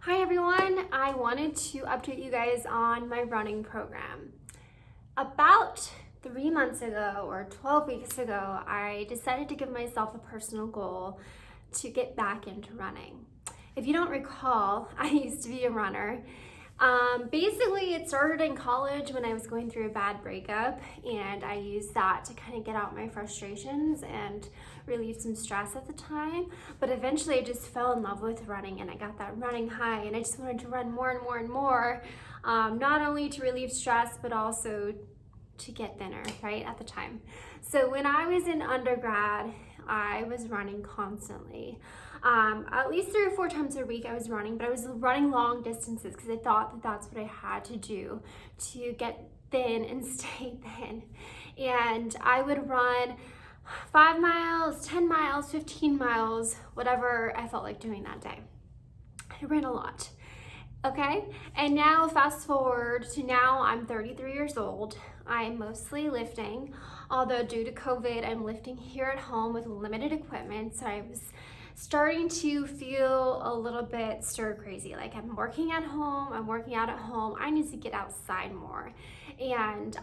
Hi everyone, I wanted to update you guys on my running program. About 3 months ago or 12 weeks ago, I decided to give myself a personal goal to get back into running. If you don't recall, I used to be a runner. Basically, it started in college when I was going through a bad breakup, and I used that to kind of get out my frustrations and relieve some stress at the time. But eventually I just fell in love with running, and I got that running high, and I just wanted to run more and more and more, not only to relieve stress, but also to get thinner, right, at the time. So when I was in undergrad, I was running constantly. At least 3 or 4 times a week I was running, but I was running long distances because I thought that that's what I had to do to get thin and stay thin. And I would run 5 miles, 10 miles, 15 miles, whatever I felt like doing that day. I ran a lot. Okay, and now fast forward to now, I'm 33 years old. I'm mostly lifting, although due to COVID, I'm lifting here at home with limited equipment. So I was starting to feel a little bit stir crazy. Like I'm working at home, I'm working out at home. I need to get outside more. And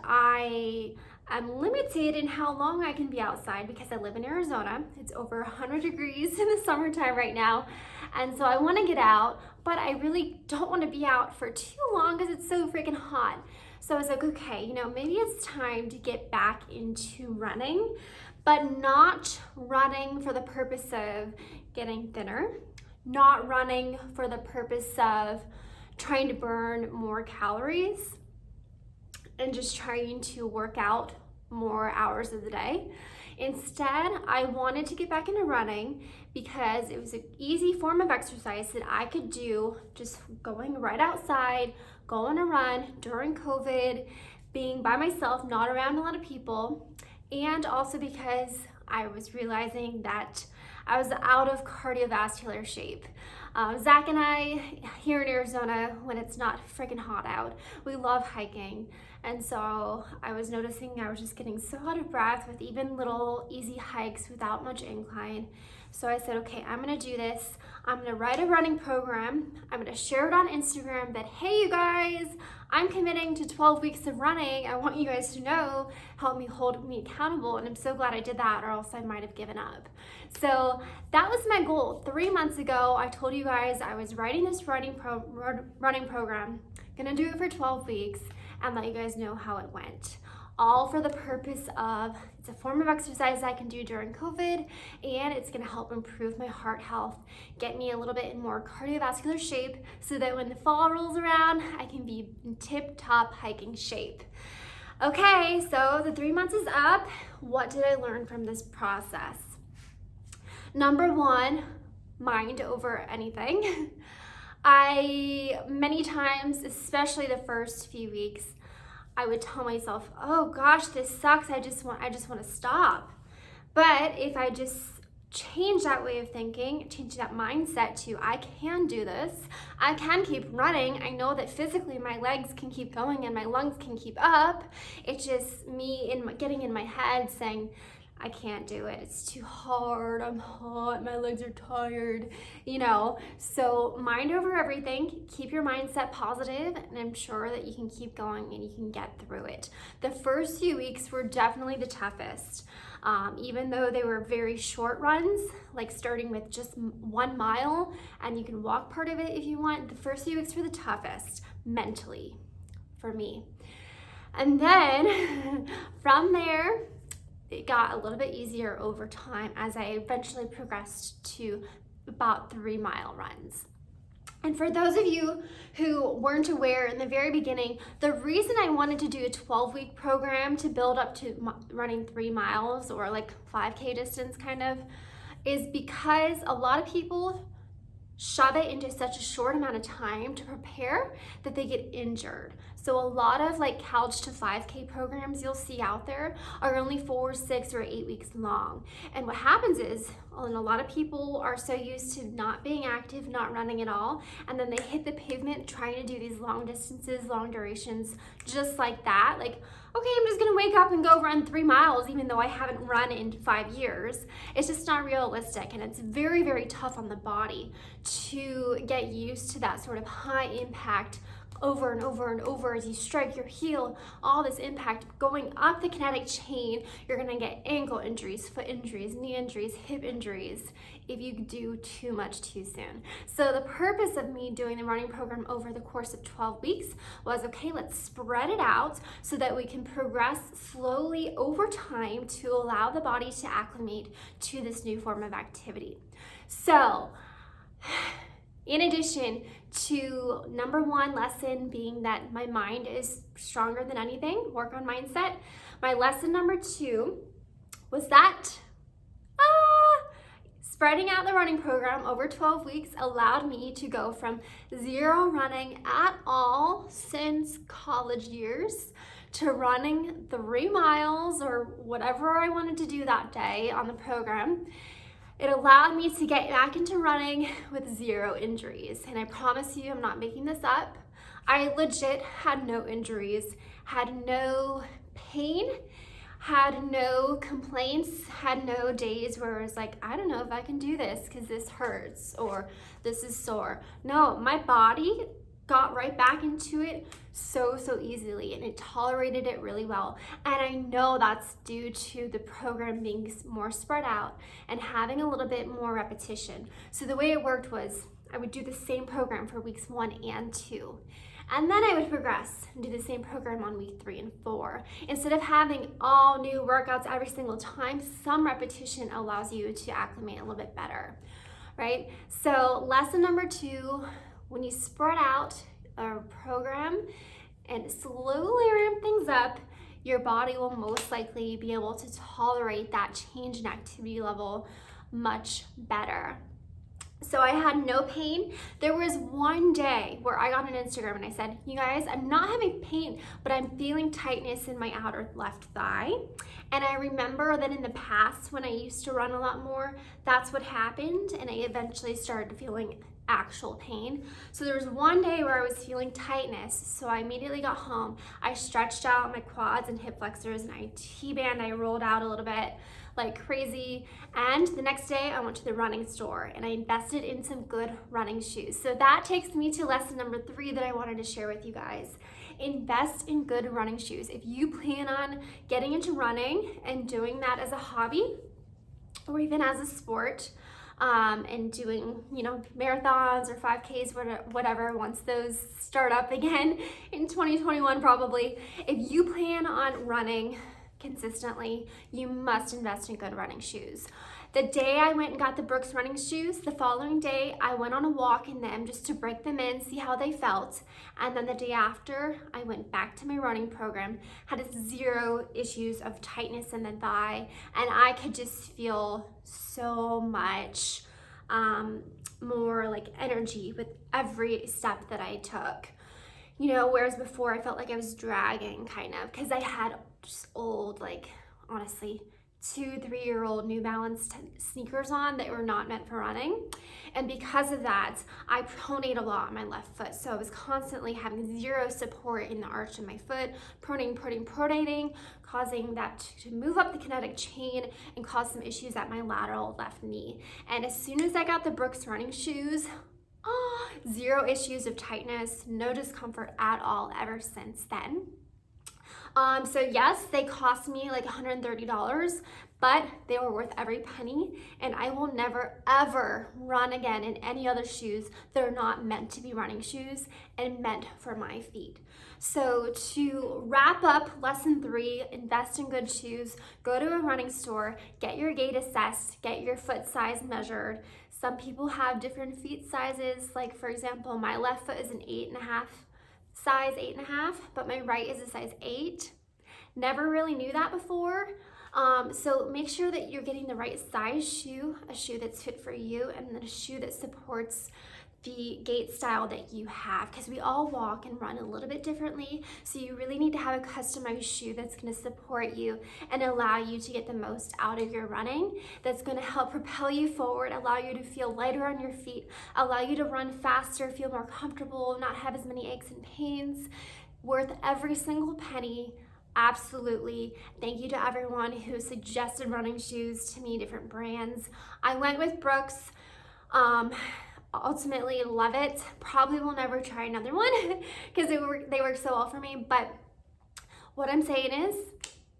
I'm limited in how long I can be outside because I live in Arizona. It's over 100 degrees in the summertime right now. And so I want to get out, but I really don't want to be out for too long because it's so freaking hot. So I was like, okay, maybe it's time to get back into running, but not running for the purpose of getting thinner, not running for the purpose of trying to burn more calories and just trying to work out more hours of the day. Instead, I wanted to get back into running because it was an easy form of exercise that I could do just going right outside, going to run during COVID, being by myself, not around a lot of people, and also because I was realizing that I was out of cardiovascular shape. Zach and I here in Arizona, when it's not freaking hot out, we love hiking. And so I was noticing I was just getting so out of breath with even little easy hikes without much incline. So I said, okay, I'm gonna do this. I'm gonna write a running program. I'm gonna share it on Instagram that, hey, you guys, I'm committing to 12 weeks of running. I want you guys to know, help me hold me accountable. And I'm so glad I did that, or else I might have given up. So that was my goal. 3 months ago, I told you guys I was writing this running program, gonna do it for 12 weeks and let you guys know how it went. All for the purpose of, it's a form of exercise I can do during COVID, and it's gonna help improve my heart health, get me a little bit in more cardiovascular shape so that when the fall rolls around, I can be in tip-top hiking shape. Okay, so the 3 months is up. What did I learn from this process? Number 1, mind over anything. Many times, especially the first few weeks, I would tell myself, oh gosh, this sucks. I just want to stop. But if I just change that way of thinking, change that mindset to, I can do this. I can keep running. I know that physically my legs can keep going and my lungs can keep up. It's just me getting in my head saying, I can't do it. It's too hard. I'm hot. My legs are tired. So mind over everything. Keep your mindset positive, and I'm sure that you can keep going and you can get through it. The first few weeks were definitely the toughest. Even though they were very short runs, like starting with just 1 mile, and you can walk part of it if you want. The first few weeks were the toughest mentally for me. And then from there, it got a little bit easier over time as I eventually progressed to about 3-mile runs. And for those of you who weren't aware in the very beginning, the reason I wanted to do a 12-week program to build up to running 3 miles or like 5K distance kind of, is because a lot of people shove it into such a short amount of time to prepare that they get injured. So a lot of like couch to 5K programs you'll see out there are only 4, 6, or 8 weeks long. And what happens is And a lot of people are so used to not being active, not running at all, and then they hit the pavement trying to do these long distances, long durations, just like that. Like, okay, I'm just gonna wake up and go run 3 miles even though I haven't run in 5 years. It's just not realistic, and it's very, very tough on the body to get used to that sort of high impact over and over and over as you strike your heel, all this impact going up the kinetic chain. You're gonna get ankle injuries, foot injuries, knee injuries, hip injuries if you do too much too soon. So the purpose of me doing the running program over the course of 12 weeks was, okay, let's spread it out so that we can progress slowly over time to allow the body to acclimate to this new form of activity. So, in addition to number one lesson being that my mind is stronger than anything, work on mindset, my lesson number two was that spreading out the running program over 12 weeks allowed me to go from zero running at all since college years to running 3 miles or whatever I wanted to do that day on the program. It allowed me to get back into running with 0 injuries. And I promise you, I'm not making this up. I legit had no injuries, had no pain, had no complaints, had no days where I was like, I don't know if I can do this because this hurts or this is sore. No, my body got right back into it so easily, and it tolerated it really well. And I know that's due to the program being more spread out and having a little bit more repetition. So the way it worked was I would do the same program for weeks 1 and 2. And then I would progress and do the same program on week 3 and 4. Instead of having all new workouts every single time, some repetition allows you to acclimate a little bit better, right? So lesson number 2, when you spread out a program and slowly ramp things up, your body will most likely be able to tolerate that change in activity level much better. So I had no pain. There was one day where I got on Instagram and I said, you guys, I'm not having pain, but I'm feeling tightness in my outer left thigh. And I remember that in the past when I used to run a lot more, that's what happened. And I eventually started feeling actual pain. So there was one day where I was feeling tightness. So I immediately got home. I stretched out my quads and hip flexors and I T-band, I rolled out a little bit like crazy. And the next day I went to the running store and I invested in some good running shoes. So that takes me to lesson number 3 that I wanted to share with you guys. Invest in good running shoes. If you plan on getting into running and doing that as a hobby or even as a sport, and doing, marathons or 5Ks, whatever, once those start up again in 2021 probably. If you plan on running consistently, you must invest in good running shoes. The day I went and got the Brooks running shoes, the following day I went on a walk in them just to break them in, see how they felt. And then the day after, I went back to my running program, had 0 issues of tightness in the thigh, and I could just feel so much more like energy with every step that I took. Whereas before I felt like I was dragging kind of, because I had just old, honestly, 2-3-year-old New Balance sneakers on that were not meant for running. And because of that, I pronate a lot on my left foot. So I was constantly having 0 support in the arch of my foot, pronating, causing that to move up the kinetic chain and cause some issues at my lateral left knee. And as soon as I got the Brooks running shoes, 0 issues of tightness, no discomfort at all ever since then. So yes, they cost me like $130, but they were worth every penny, and I will never ever run again in any other shoes that are not meant to be running shoes and meant for my feet. So to wrap up lesson 3, invest in good shoes, go to a running store, get your gait assessed, get your foot size measured. Some people have different feet sizes, like for example, my left foot is an 8.5, size 8.5, but my right is a size 8. Never really knew that before. So make sure that you're getting the right size shoe, a shoe that's fit for you, and then a shoe that supports the gait style that you have, because we all walk and run a little bit differently. So you really need to have a customized shoe that's going to support you and allow you to get the most out of your running, that's going to help propel you forward, allow you to feel lighter on your feet, allow you to run faster, feel more comfortable, not have as many aches and pains. Worth every single penny. Absolutely. Thank you to everyone who suggested running shoes to me, different brands. I went with Brooks. Ultimately love it. Probably will never try another one because they work so well for me. But what I'm saying is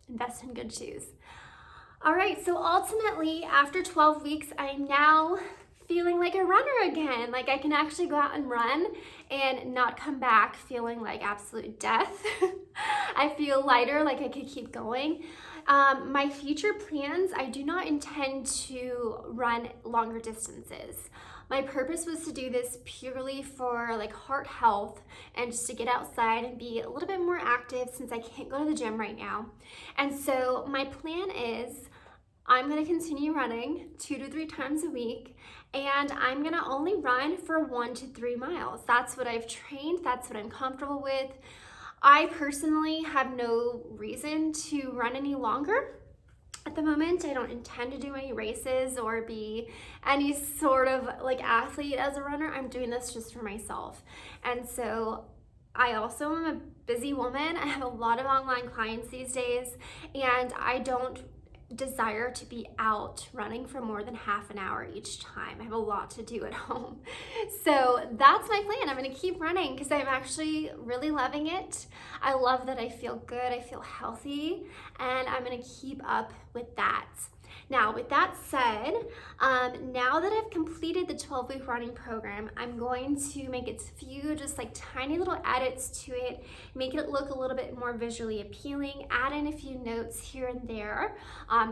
invest in good shoes. All right, so ultimately after 12 weeks, I'm now feeling like a runner again. Like I can actually go out and run and not come back feeling like absolute death. I feel lighter, like I could keep going. My future plans, I do not intend to run longer distances. My purpose was to do this purely for like heart health and just to get outside and be a little bit more active since I can't go to the gym right now. And so my plan is I'm gonna continue running 2 to 3 times a week, and I'm gonna only run for 1 to 3 miles. That's what I've trained, that's what I'm comfortable with. I personally have no reason to run any longer. At the moment, I don't intend to do any races or be any sort of like athlete as a runner. I'm doing this just for myself. And so I also am a busy woman. I have a lot of online clients these days, and I don't desire to be out running for more than half an hour each time. I have a lot to do at home. So that's my plan. I'm going to keep running because I'm actually really loving it. I love that I feel good, I feel healthy, and I'm going to keep up with that. Now, with that said, now that I've completed the 12-week running program, I'm going to make a few just like tiny little edits to it, make it look a little bit more visually appealing, add in a few notes here and there,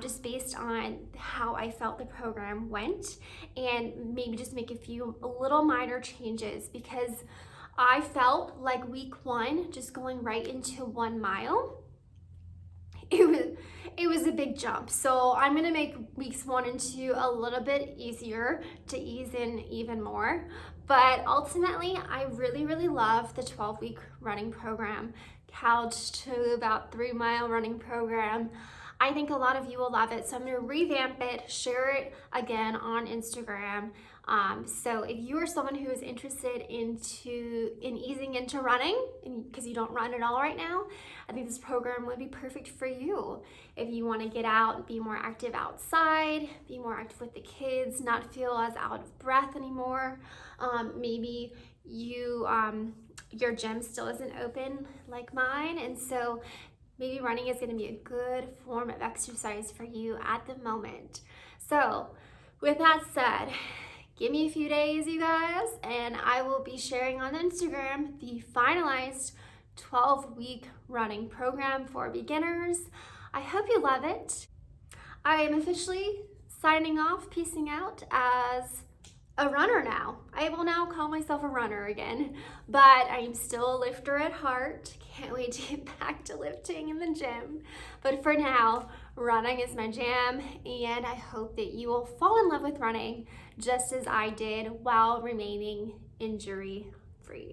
just based on how I felt the program went, and maybe just make a few little minor changes because I felt like week 1, just going right into 1 mile, it was a big jump. So I'm gonna make weeks 1 and 2 a little bit easier to ease in even more. But ultimately, I really, really love the 12-week running program, couched to about 3-mile running program. I think a lot of you will love it. So I'm gonna revamp it, share it again on Instagram. So if you are someone who is interested in easing into running, because you don't run at all right now, I think this program would be perfect for you. If you want to get out and be more active outside, be more active with the kids, not feel as out of breath anymore. Maybe your gym still isn't open like mine, and so maybe running is going to be a good form of exercise for you at the moment. So with that said, give me a few days, you guys, and I will be sharing on Instagram the finalized 12-week running program for beginners. I hope you love it. I am officially signing off, peacing out as a runner now. I will now call myself a runner again, but I'm still a lifter at heart. Can't wait to get back to lifting in the gym. But for now, running is my jam, and I hope that you will fall in love with running just as I did while remaining injury-free.